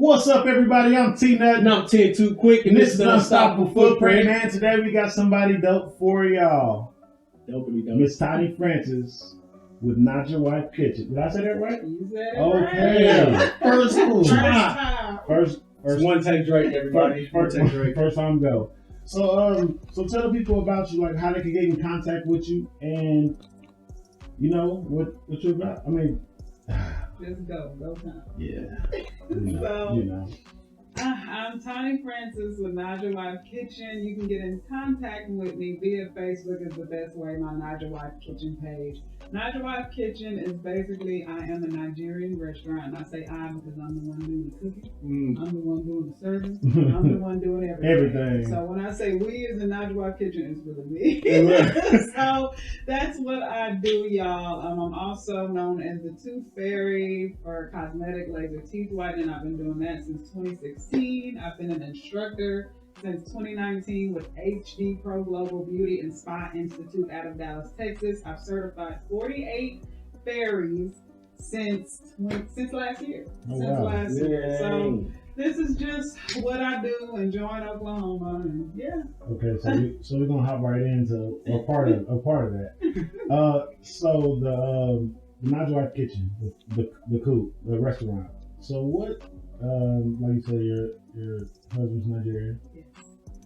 What's up, everybody? I'm T-Nut. And I'm 10 Too Quick, and this is Unstoppable Footprint, man. Today we got somebody dope for y'all. Dopey dope. Miss Tahnee Francis with Naija Wife Kitchen. Did I say that right? You said it Okay. right. First time. First One take Drake, everybody. First time go. So tell the people about you, like how they can get in contact with you, and you know what you're about. I mean, Just go time. yeah. I'm Tahnee Francis with Naija Wife Kitchen. You can get in contact with me via Facebook is the best way, my Naija Wife Kitchen page. Naija Wife Kitchen is basically, I am a Nigerian restaurant. And I say I because I'm the one doing the cooking. I'm the one doing the serving. I'm the one doing everything. So when I say we as in Naija Wife Kitchen, it's really me. So that's what I do, y'all. I'm also known as the Tooth Fairy for cosmetic laser teeth whitening. I've been doing that since 2016. I've been an instructor since 2019 with HD Pro Global Beauty and Spa Institute out of Dallas, Texas. I've certified 48 fairies since last year. So this is just what I do, enjoying Oklahoma, and yeah. Okay, so we're gonna hop right into a part of that. So the Naija Wife Kitchen, the coop, the restaurant. So what? Like you said, your husband's Nigerian. Yes.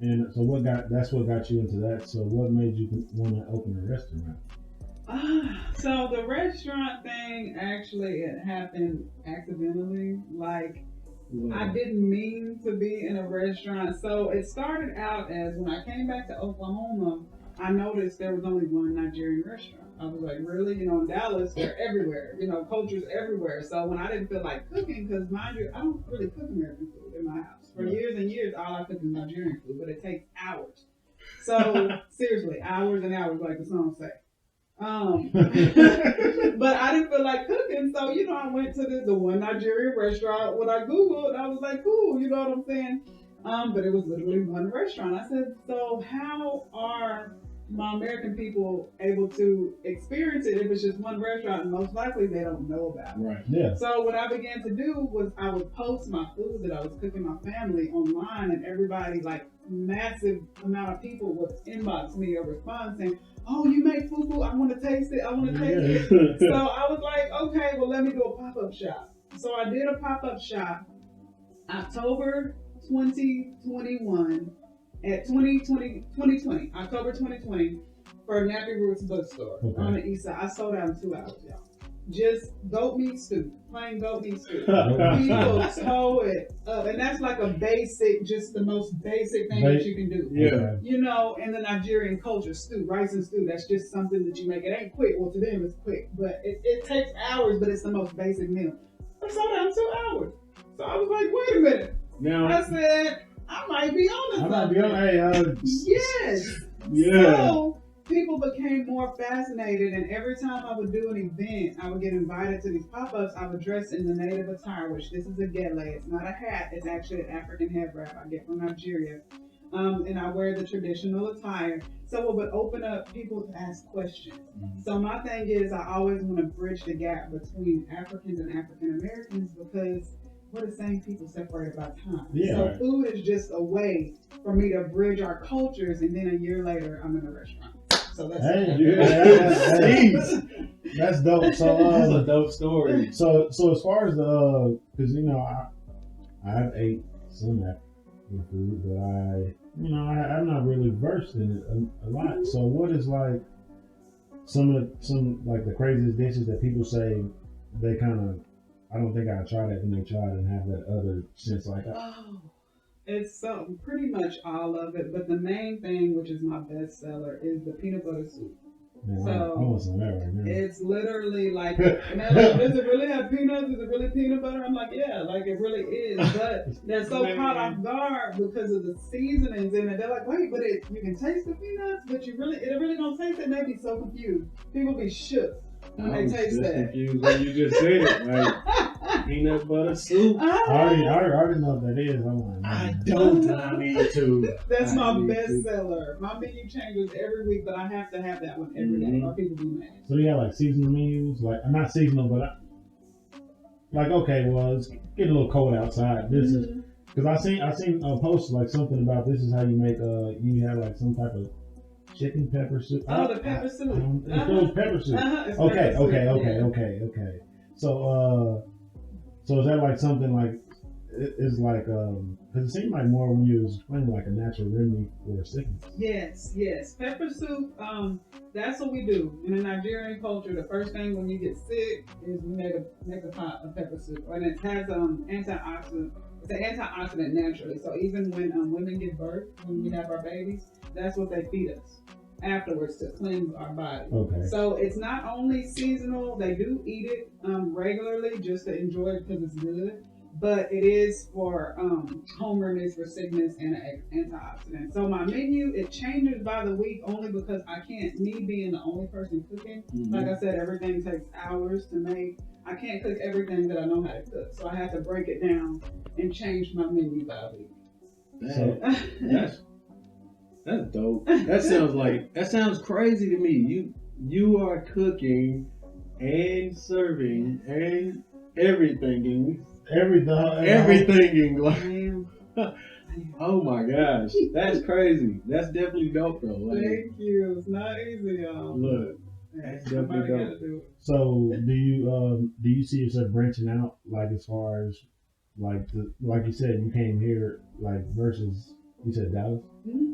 And so that's what got you into that. So what made you want to open a restaurant? So the restaurant thing, actually, it happened accidentally. Like, I didn't mean to be in a restaurant. So it started out as when I came back to Oklahoma, I noticed there was only one Nigerian restaurant. I was like, really? You know, in Dallas, they're everywhere. You know, culture's everywhere. So when I didn't feel like cooking, because mind you, I don't really cook American food in my house. For years and years, all I cook is Nigerian food, but it takes hours. So seriously, hours and hours, like the song say. But I didn't feel like cooking, so you know, I went to the one Nigerian restaurant. When I Googled, I was like, cool, you know what I'm saying? But it was literally one restaurant. I said, so how are my American people able to experience it if it's just one restaurant? And most likely they don't know about it. Right. Yeah. So what I began to do was I would post my food that I was cooking my family online, and everybody, like massive amount of people, would inbox me or respond saying, oh, you make fufu, I want to taste it, I want to taste it. So I was like, okay, well, let me do a pop-up shop. So I did a pop-up shop October 2021 at 2020, October 2020, for Nappy Roots Bookstore on the east side. I sold out in 2 hours, y'all. Just goat meat stew, plain goat meat stew. People tow it up, and that's like a basic, just the most basic thing that you can do. Yeah. You know, in the Nigerian culture, stew, rice and stew, that's just something that you make. It ain't quick. Well, to them it's quick, but it takes hours, but it's the most basic meal. I sold out in 2 hours. So I was like, wait a minute. Now I said, I might be on to something. Yes. Yeah. So people became more fascinated, and every time I would do an event, I would get invited to these pop-ups. I would dress in the native attire, which this is a gele. It's not a hat. It's actually an African head wrap I get from Nigeria. And I wear the traditional attire. So it would open up people to ask questions. So my thing is, I always want to bridge the gap between Africans and African Americans, because we're the same people separated by time. Yeah. So food is just a way for me to bridge our cultures, and then a year later, I'm in a restaurant. So that's that's dope. So that's a dope story. So as far as because you know I have ate some African food, but I'm not really versed in it a lot. So what is like some like the craziest dishes that people say they kind of, I don't think I try that, and they try it and have that other sense like, oh, it's pretty much all of it, but the main thing, which is my best seller, is the peanut butter soup. man, So I want some of that right now. it's literally like, and they're like, does it really have peanuts? Is it really peanut butter? I'm like, yeah, like it really is. But they're so caught off guard because of the seasonings in it. They're like, wait, but you can taste the peanuts, but it really don't taste it. They be so confused. People be shook when they taste that. Confused when you just said it, like peanut butter soup. I already know what that is. I'm like, I don't. I need to. That's my best seller. My menu changes every week, but I have to have that one every day, or people be mad. So you have like seasonal menus, like not seasonal, but like, okay, well, it's getting a little cold outside. This is because I seen a post like something about this is how you make you have like some type of chicken pepper soup. Oh, the pepper soup. It was pepper soup. Okay. So is that like something like it's like because it seemed like more when you was explaining like a natural remedy for sickness. Yes. Pepper soup. That's what we do in the Nigerian culture. The first thing when you get sick is we make a pot of pepper soup, and it has antioxidant. It's an antioxidant naturally. So even when women give birth, when we have our babies, that's what they feed us afterwards to cleanse our body. Okay. So it's not only seasonal. They do eat it regularly just to enjoy it because it's good. But it is for home remedies for sickness and an antioxidant. So my menu, it changes by the week only because I can't, me being the only person cooking, like I said, everything takes hours to make. I can't cook everything that I know how to cook. So I have to break it down and change my menu by week. That's dope. That sounds crazy to me. You are cooking and serving and everything. Everything. Oh my gosh, that's crazy. That's definitely dope though. Like, thank you. It's not easy, y'all. Look, that's definitely dope. So do you see yourself branching out like as far as like like you said you came here like versus you said Dallas,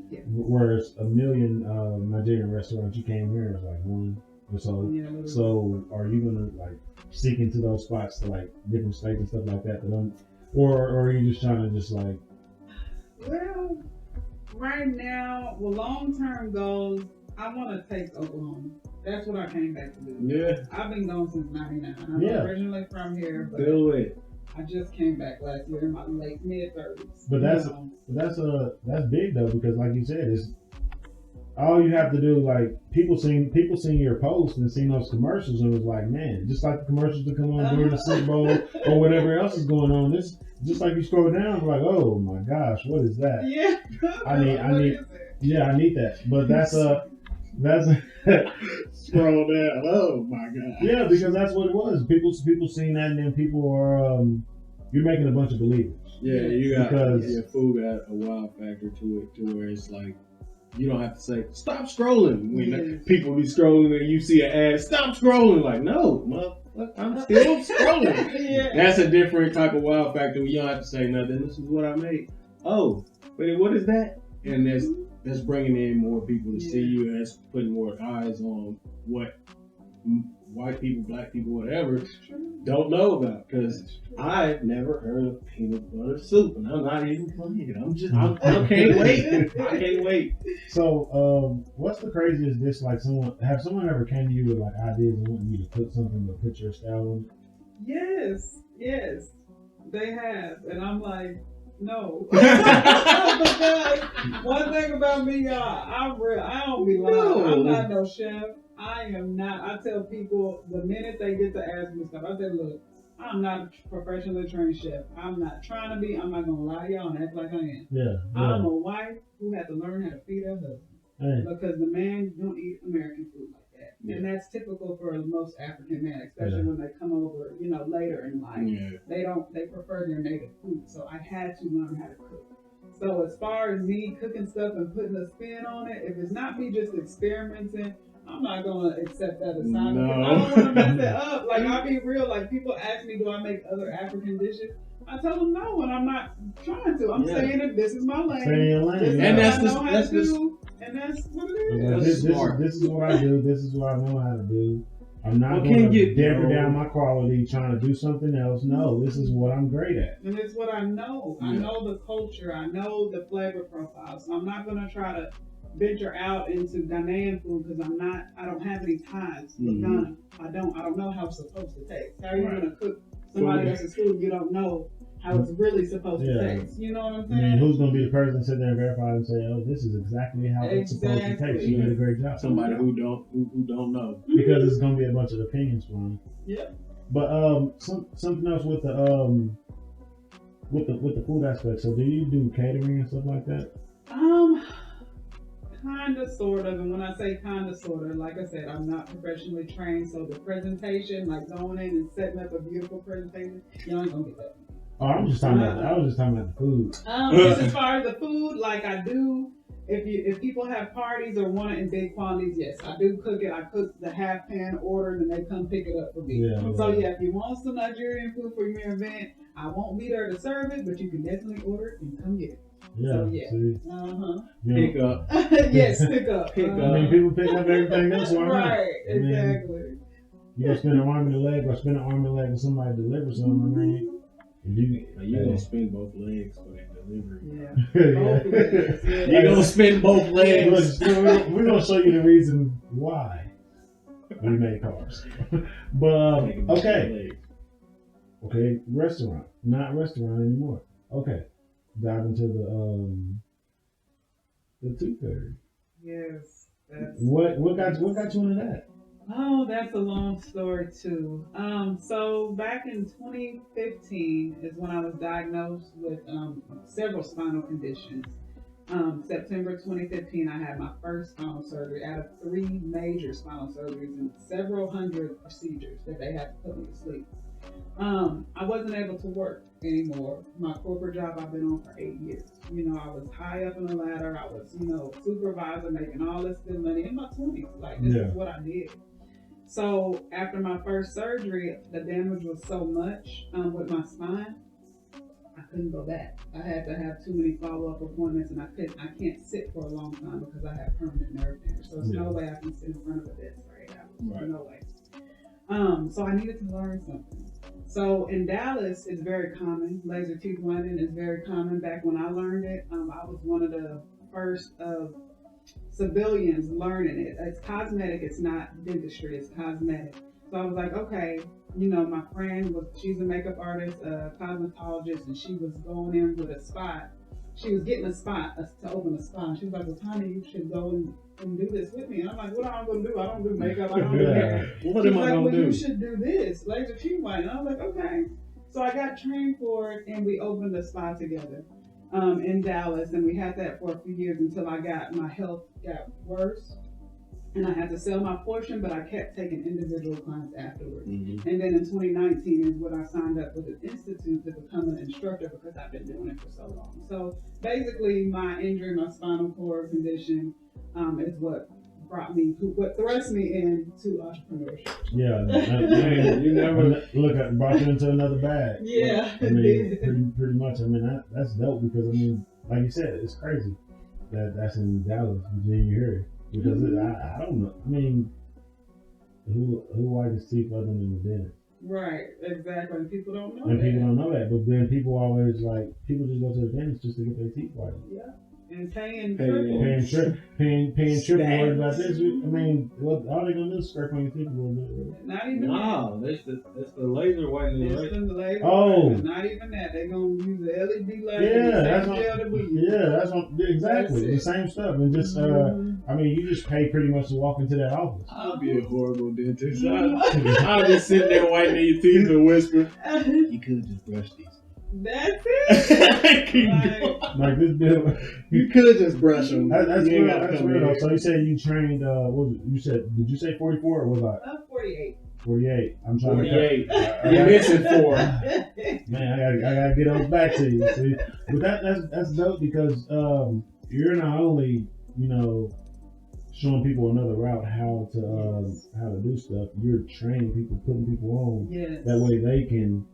Yeah. whereas a million Nigerian restaurants you came here is like one or so. Yeah, so are you gonna like seek into those spots to like different states and stuff like that, or are you just trying to just like? Well, right now, long-term goals, I want to take Oklahoma. That's what I came back to do. Yeah. I've been gone since '99. I'm originally from here, but I just came back last year in my mid-30s. But that's big though, because like you said, it's all you have to do. Like people seen your posts and seen those commercials and was like, man, just like the commercials that come on during the Super Bowl or whatever else is going on. This just like you scroll down, like, oh my gosh, what is that? Yeah, I need that. But that's scroll down. Oh my god. Yeah, because that's what it was. People seen that, and then people are you're making a bunch of believers. Yeah, you got your food got a wow factor to it, to where it's like you don't have to say stop scrolling when people be scrolling and you see an ad. Stop scrolling. Like no, I'm still scrolling. That's a different type of wow factor. You don't have to say nothing. This is what I made. Oh, wait, what is that? And that's bringing in more people to see you, and that's putting more eyes on what white people, black people, whatever, don't know about. Because I've never heard of peanut butter soup, and I'm not even playing it. I can't wait. I can't wait. So, what's the craziest dish? Like someone ever came to you with like ideas and wanting you to put something but put your style on it? Yes, they have, and I'm like, no. Because one thing about me, y'all, I don't be lying. No. I'm not no chef. I am not. I tell people the minute they get to ask me stuff, I say, look, I'm not a professionally trained chef. I'm not trying to be. I'm not gonna lie to y'all and act like I am. Yeah. I'm a wife who had to learn how to feed her husband because the man don't eat American food like that, and that's typical for most African men, especially when they come over, later in life. Yeah. They prefer their native food. So I had to learn how to cook. So as far as me cooking stuff and putting a spin on it, if it's not me just experimenting, I'm not gonna accept that assignment. No. I don't want to mess it up. Like I'll be real. Like people ask me, do I make other African dishes? I tell them no, and I'm not trying to. I'm saying that this is my lane. Stay in your lane. And that's what it is. This is what I do. This is what I know how to do. I'm not going to damper down my quality trying to do something else. No, this is what I'm great at. And it's what I know. I know the culture. I know the flavor profile. So I'm not going to try to venture out into Ghanaian food because I don't have any ties with Ghana. I don't know how it's supposed to taste. How are you going to cook somebody else's food you don't know how it's really supposed to taste? You know what I'm saying? I mean, who's going to be the person to sit there and verify and say, oh, this is exactly how it's supposed to taste? You did a great job. Somebody who don't know. Because it's going to be a bunch of opinions from them. Yeah. But something else with the food aspect. So do you do catering and stuff like that? kind of, sort of, and when I say kind of, sort of, like I said, I'm not professionally trained, so the presentation, like going in and setting up a beautiful presentation, you ain't gonna get that. Oh, I was just talking about the food. Just as far as the food, like I do, if people have parties or want it in big quantities, yes, I do cook it. I cook the half pan order, and they come pick it up for me. Yeah, so yeah, if you want some Nigerian food for your event, I won't be there to serve it, but you can definitely order it and come get it. Yeah, so yeah. Pick up. Yes, pick up. Pick up. I mean, people pick up everything else, why not? Right, exactly. I mean, you gonna spend an arm and a leg, or spend an arm and a leg with somebody to deliver something. I mean, you gonna spend both legs for that delivery. Yeah. You're gonna spend both legs. We're gonna show you the reason why we make cars. But okay, restaurant, not restaurant anymore. Okay, dive into the tooth fairy. Yes. What got you into that? Oh, that's a long story too. So back in 2015 is when I was diagnosed with several spinal conditions. September 2015, I had my first spinal surgery out of 3 major spinal surgeries and several hundred procedures that they had to put me to sleep. I wasn't able to work anymore. My corporate job I've been on for 8 years. You know, I was high up in the ladder. I was, supervisor, making all this good money in my 20s. Like, this is what I did. So after my first surgery, the damage was so much with my spine, I couldn't go back. I had to have too many follow-up appointments, and I can't sit for a long time because I have permanent nerve damage. So there's no way I can sit in front of a desk for 8 hours. Right. No way. So I needed to learn something. So in Dallas, it's very common. Laser teeth whitening is very common. Back when I learned it, I was one of the first of civilians learning it. It's cosmetic, it's not dentistry, it's cosmetic. So I was like, okay, my friend she's a makeup artist, a cosmetologist, and she was going in with a spot. She was getting a spot to open a spot. She was like, well, Tahnee, you should go and do this with me. And I'm like, what am I going to do? I don't do makeup. I don't do hair. What am I going to do? You should do this, laser teeth whitening. And I was like, okay. So I got trained for it, and we opened a spa together in Dallas, and we had that for a few years until my health got worse. And I had to sell my portion, but I kept taking individual clients afterwards. Mm-hmm. And then in 2019 is when I signed up with the Institute to become an instructor because I've been doing it for so long. So basically my injury, my spinal cord condition is what thrust me into entrepreneurship. Yeah, you never brought you into another bag. Yeah, I mean, pretty much. I mean, that's dope because I mean, like you said, it's crazy that's in Dallas, Virginia area. Because I don't know. I mean, who whites teeth other than the dentist? Right, exactly. And people don't know People don't know that. But then people always people just go to the dentist just to get their teeth whitened. Yeah. And paying triple. Paying triple. Worried about this. I mean, all they gonna do is scrape on your teeth a little bit. Not even that. That's the laser whitening, right? The laser whitening. Not even that. They're gonna use the LED light. That's exactly the same stuff. And just I mean, you just pay pretty much to walk into that office. I'll be a horrible dentist. I'll just sit there whitening your teeth and whisper, "You could just brush these." That's it. like this bill. You could just brush them. That's real. That's real. So you said you trained. Did you say 44 or was I? 48. 48. I'm trying 48. You're missing 4. Man, I gotta get those back to you. See? But that's dope because you're not only showing people another route how to do stuff. You're training people, putting people on. Yes. That way they can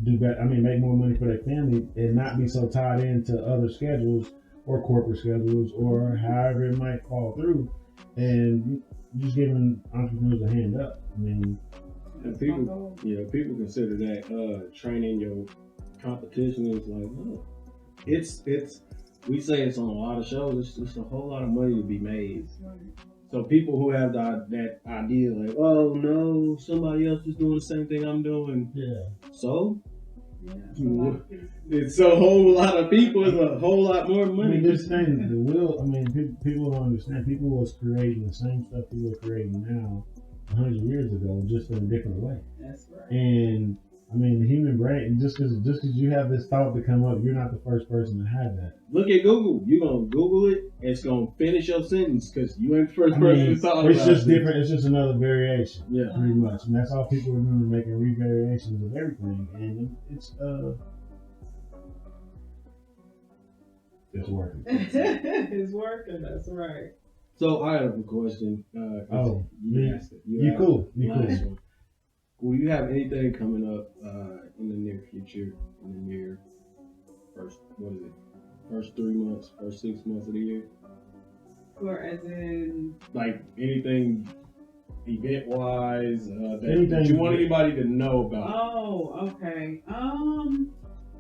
do better. I mean, make more money for their family and not be so tied into other schedules or corporate schedules or however it might fall through. And just giving entrepreneurs a hand up. I mean, and people consider that training your competition is like, look, it's we say it's on a lot of shows. It's a whole lot of money to be made. So people who have that idea, like, oh no, somebody else is doing the same thing I'm doing. Yeah. So. Yeah, it's a whole lot of people. It's a whole lot more money. I mean, this thing, people don't understand. People was creating the same stuff people are creating now 100 years ago, just in a different way. That's right. And I mean, the human brain, just because you have this thought to come up, you're not the first person to have that. Look at Google. You're going to Google it, and it's going to finish your sentence because you ain't the first person to thought about it. It's just different. It's just another variation. Yeah. Pretty much. And that's all people are doing, making re-variations of everything. And it's working. It's working, that's right. So I have a question. You cool. Will you have anything coming up in the near future, in the near first 3 months, first 6 months of the year? Or as in? Like anything event-wise that you want anybody to know about? Oh, okay.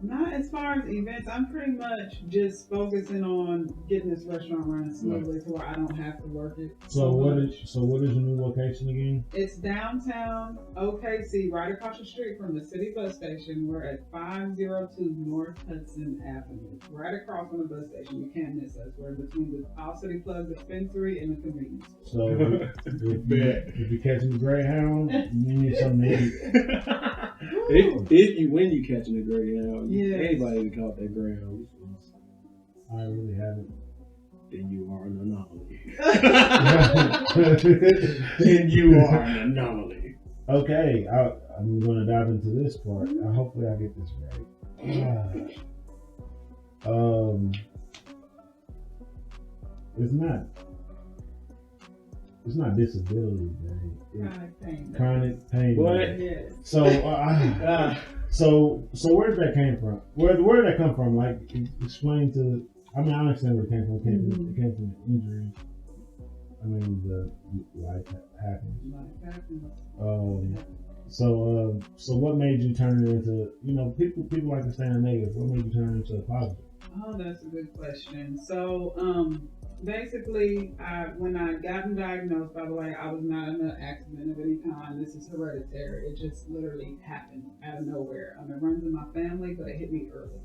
Not as far as events. I'm pretty much just focusing on getting this restaurant running smoothly to where I don't have to work it. So what is your new location again? It's downtown OKC, right across the street from the city bus station. We're at 502 North Hudson Avenue, right across from the bus station. You can't miss us. We're between the All City Plug dispensary and the convenience store. So if you're catching the Greyhound, you need something to eat. When you catching a Greyhound, yes. Anybody can caught that Greyhound. I really haven't. Then you are an anomaly. Then you are an anomaly. Okay, I'm going to dive into this part. Hopefully I get this right. It's not disability, man. Chronic pain. What? Yes. So, so where did that came from? Where did that come from? Like, explain to. I mean, I understand where it came from. It came from an injury. I mean, the life happens. So what made you turn it into? People like to stay in negative. What made you turn it into a positive? Oh, that's a good question. So, basically, when I got diagnosed, by the way, I was not in an accident of any kind. This is hereditary. It just literally happened out of nowhere. It runs in my family, but it hit me early.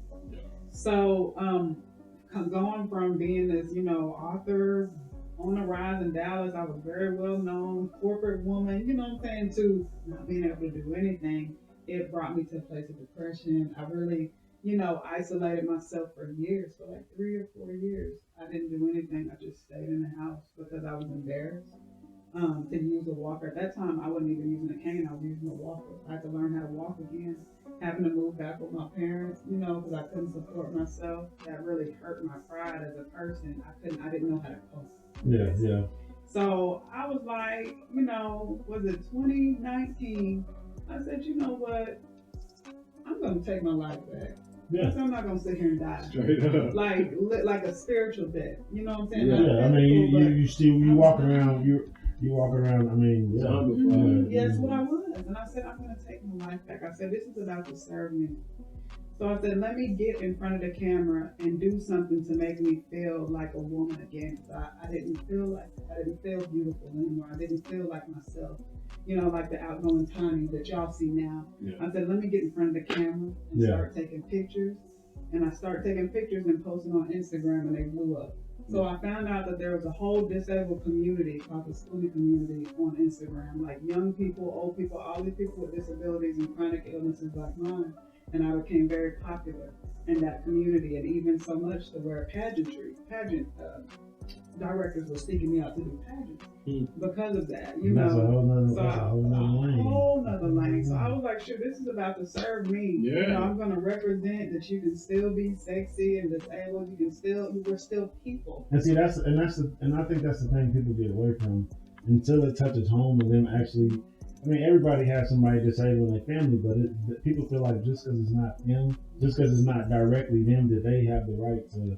So, going from being this, author on the rise in Dallas, I was very well known, corporate woman, to not being able to do anything. It brought me to a place of depression. I really, isolated myself for years, for like 3 or 4 years. I didn't do anything. I just stayed in the house because I was embarrassed to use a walker. At that time, I wasn't even using a cane. I was using a walker. I had to learn how to walk again. Having to move back with my parents, because I couldn't support myself. That really hurt my pride as a person. I didn't know how to cope. Yeah. So I was like, was it 2019? I said, you know what? I'm going to take my life back. Yeah. So I'm not going to sit here and die. Straight up. Like a spiritual death. You know what I'm saying? Yeah. I mean, you walk around. You walk around. I mean, Yes, what I was. And I said, I'm going to take my life back. I said, this is about to serve me. So I said, let me get in front of the camera and do something to make me feel like a woman again. I didn't feel beautiful anymore. I didn't feel like myself. Like the outgoing Tahnee that y'all see now. Yeah. I said, let me get in front of the camera and start taking pictures. And I started taking pictures and posting on Instagram, and they blew up. So I found out that there was a whole disabled community called the Spoonie community on Instagram, like young people, old people, all these people with disabilities and chronic illnesses like mine. And I became very popular in that community, and even so much to where pageant directors were seeking me out to do pageants because of that. That's a whole nother lane. So I was like, "Sure, this is about to serve me. Yeah. I'm going to represent that you can still be sexy and disabled. We're still people." And see, I think that's the thing people get away from until it touches home and them actually. I mean, everybody has somebody disabled in their family, but people feel like just because it's not them, just because it's not directly them, that they have the right to,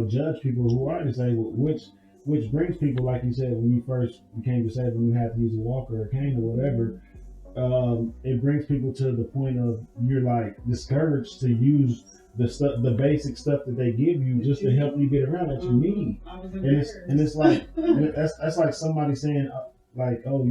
judge people who are disabled, which brings people, like you said, when you first became disabled, you had to use a walker or a cane or whatever. It brings people to the point of you're like discouraged to use the basic stuff that they give you just to help you get around that you need. And it's like that's like somebody saying. Like, oh,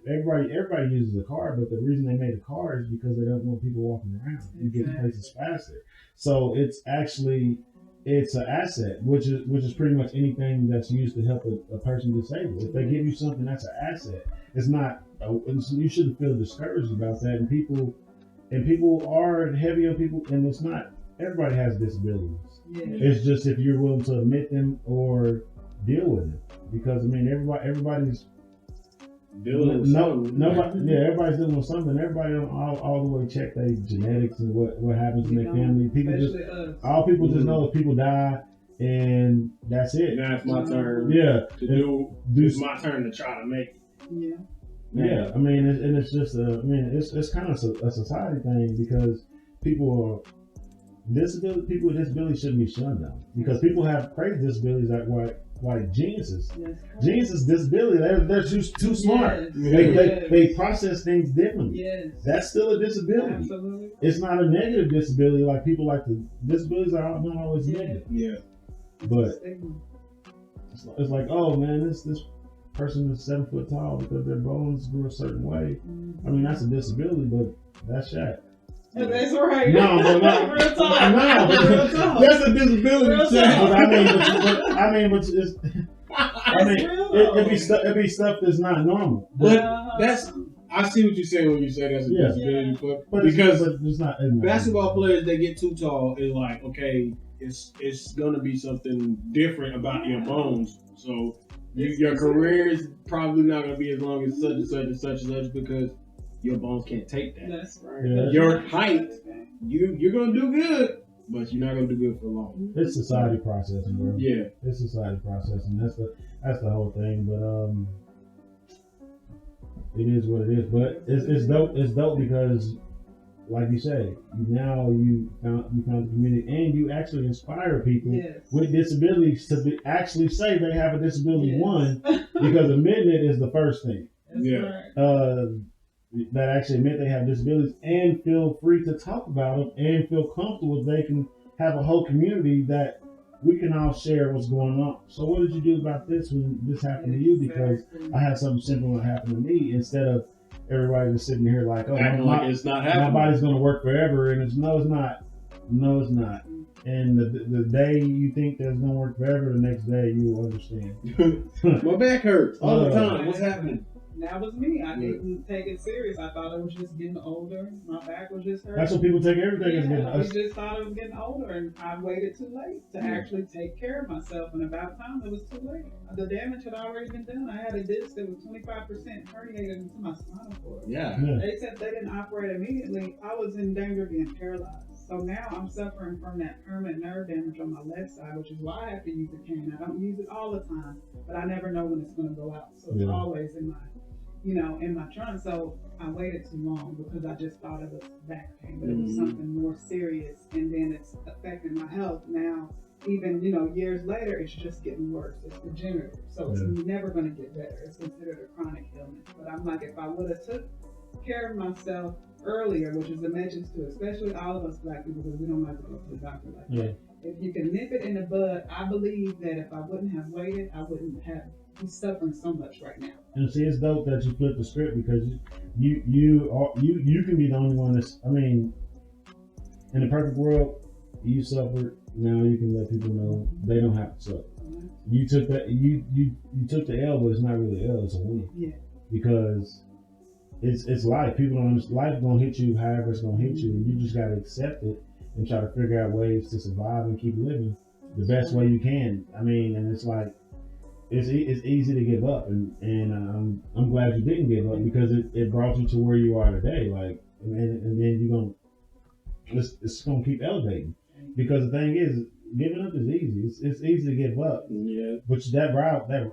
everybody uses a car, but the reason they made a car is because they don't want people walking around. You get places faster. So it's an asset, which is pretty much anything that's used to help a person disabled. If they give you something, that's an asset. It's not. You shouldn't feel discouraged about that. And people and people are heavy on people, and it's not everybody has disabilities. Yeah. It's just if you're willing to admit them or deal with it, because I mean everybody's dealing with something. Everybody's dealing with something. Everybody don't all the way check their genetics and what happens in their family. People just all people just know if people die and that's it. Now it's my turn. Yeah, to do. It's my turn to try to make it. Yeah. Yeah, I mean, it's just it's kind of a society thing because people with disabilities shouldn't be shunned down because people have crazy disabilities like geniuses. Yes. Geniuses disability, they're just too smart. Yes. They process things differently. Yes. That's still a disability. Absolutely. It's not a negative disability like people like the disabilities are not always negative. Yeah. But it's like, oh man, this person is 7 foot tall because their bones grew a certain way. I mean, that's a disability, but that's Shaq. That's right. No, but real talk. No, Real talk. that's a disability. Real But talk. it'd be stuff that's not normal. But I see what you're saying when you say that's a disability. But because it's not basketball players that get too tall is like, okay, it's gonna be something different about your bones. So your career is probably not gonna be as long as such and such and such and such because your bones can't take that. That's right. Yeah. Your height, you're gonna do good, but you're not gonna do good for long. It's society processing, bro. Yeah, it's society processing. That's the whole thing. But it is what it is. But it's dope. It's dope because, like you say, now you found the community, and you actually inspire people with disabilities to actually say they have a disability. One, because admitting it is the first thing. Right. That actually admit they have disabilities and feel free to talk about them and feel comfortable they can have a whole community that we can all share what's going on. So what did you do about this when this happened to you? Because I had something simple that happened to me, instead of everybody just sitting here like, oh, it's not happening. My body's going to work forever, and it's not. And the day you think that's going to work forever, the next day you will understand. My back hurts all the time. What's happening? That was me. I didn't take it serious. I thought it was just getting older. My back was just hurting. That's what people take everything as getting. We just thought it was getting older, and I waited too late to actually take care of myself. And about time, it was too late. The damage had already been done. I had a disc that was 25% herniated into my spinal cord. Yeah. They said they didn't operate immediately. I was in danger of being paralyzed. So now I'm suffering from that permanent nerve damage on my left side, which is why I have to use a cane. I don't use it all the time, but I never know when it's going to go out. So it's always in my in my trunk. So I waited too long because I just thought it was back pain, but it was something more serious. And then it's affecting my health now. Even, years later, it's just getting worse. It's degenerative. So it's never going to get better. It's considered a chronic illness. But I'm like, if I would have took care of myself earlier, which is a message to especially all of us Black people, because we don't like to go to the doctor like that. If you can nip it in the bud, I believe that if I wouldn't have waited, I wouldn't have be suffering so much right now. And see, it's dope that you flip the script because you can be the only one that's. I mean, in the perfect world, you suffered. Now you can let people know they don't have to suffer. You took that. You took the L, but it's not really an L. It's a win. Yeah. Because it's life. People don't understand. Life gonna hit you however it's gonna hit you, and you just gotta accept it and try to figure out ways to survive and keep living the best way you can. I mean, and it's like. It's easy to give up, and I'm glad you didn't give up because it brought you to where you are today. Like, and then it's gonna keep elevating because the thing is, giving up is easy. It's easy to give up. Yeah. But that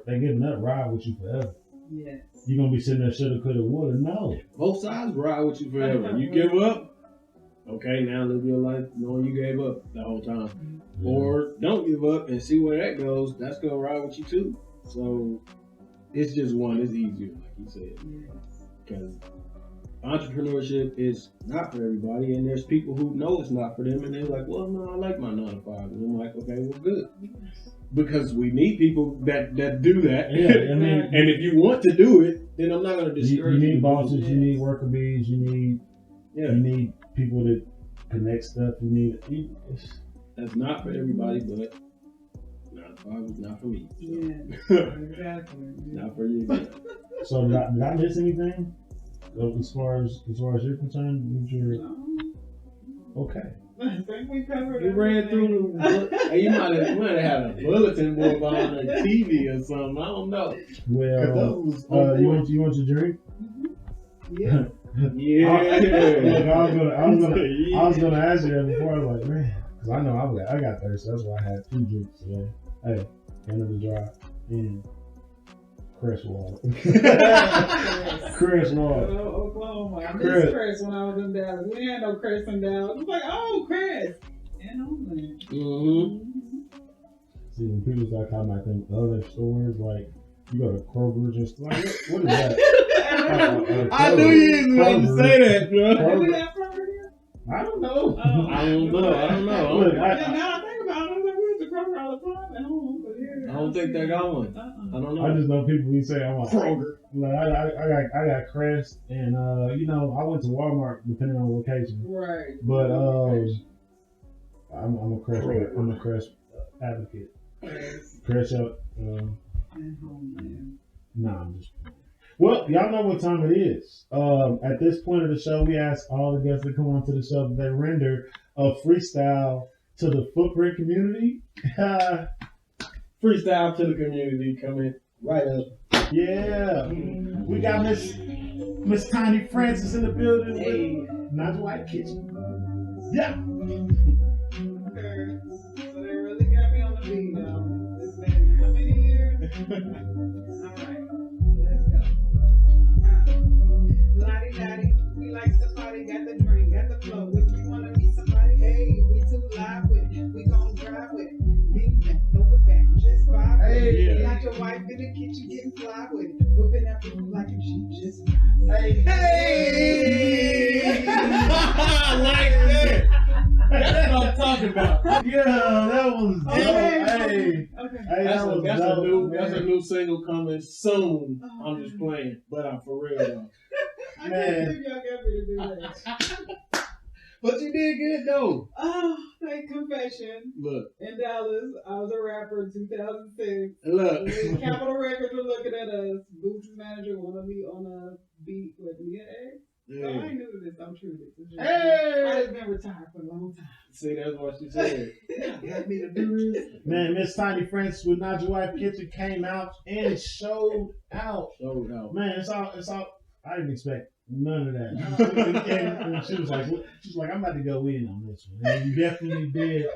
giving up ride with you forever. Yes. You're gonna be sitting there shoulda, coulda, woulda. No. Both sides ride with you forever. You give up. Okay, now live your life knowing you gave up the whole time. Yeah. Or don't give up and see where that goes. That's going to ride with you too. So it's just one. It's easier, like you said. Because entrepreneurship is not for everybody. And there's people who know it's not for them. And they're like, well, no, I like my 9 to 5. And I'm like, okay, well, good. Because we need people that do that. Yeah, I mean, and if you want to do it, then I'm not going to discourage you. You need bosses. You need worker bees. You need people that connect stuff. That's not for everybody, but 9 to 5 is not for me. So. Yeah, exactly. Not for you. So did I miss anything? As far as you're concerned, you're okay. I think we covered You ran through the. Hey, you might have had a bulletin board behind the TV or something. I don't know. Well, you want your drink? Yeah. Yeah. I was gonna ask you that before. I was like, man, because I know I got thirsty. That's why I had 2 drinks today. Hey, Canada Dry and Crest water. Crest water. Oklahoma. I missed Crest when I was in Dallas. We had no Crest in Dallas. It's like, oh, Crest. And Homeland. See, when people start talking about them other stores, like, you go to Kroger's and stuff. Like, what is that? I knew you was going to say that, bro. I don't know. I don't know. Look, now I think about it, I was like, we went to Kroger all the time at home. But here, I don't think they got one. I don't know. I just know people who say I'm like Kroger. Like, I got Crest, and I went to Walmart depending on location. Right. But I'm a Crest advocate. Crest up. Nah, I'm just. Well, y'all know what time it is. At this point of the show, we ask all the guests that come onto the show that they render a freestyle to the Footprint community. Freestyle to the community coming right up. Yeah. We got Miss Tahnee Francis in the building with Naija White Kitchen. Yeah. Okay. So they really got me on the beat now. It's been how many years? Alright. Let's go. Lottie, we like somebody, got the drink, got the flow. If you wanna meet somebody, hey, we too live with it. We gon' drive with it. Lean back, throw it back, just vibe with it. Not your wife in the kitchen getting fly with it. Whipping up you like if she just vibe. Hey! I like that. That's what I'm talking about. Yeah, that was dope. Hey. Okay. That's a new single coming soon. I'm just playing, but I'm for real though. I can't believe y'all got me to do that. But you did good though. Oh, like confession. Look. In Dallas, I was a rapper in 2006. Look. Capitol Records were looking at us. Boots' manager wanted me on a beat with me. So I ain't new to this. I'm true to this. I've been retired for a long time. See, that's what she said. Got me to do this. Man, Miss Tahnee Francis with Naija White Kitchen came out and showed out. Man, it's all. I didn't expect none of that. And she was like, I'm about to go in on this one. And you definitely did.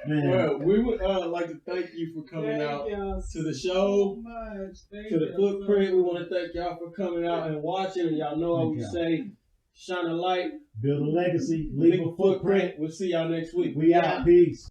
Man. Well, we would like to thank you for coming out to the show, to the Footprint. We want to thank y'all for coming out and watching. And y'all know how we say, shine a light, build a legacy, leave a footprint. We'll see y'all next week. We out. Peace.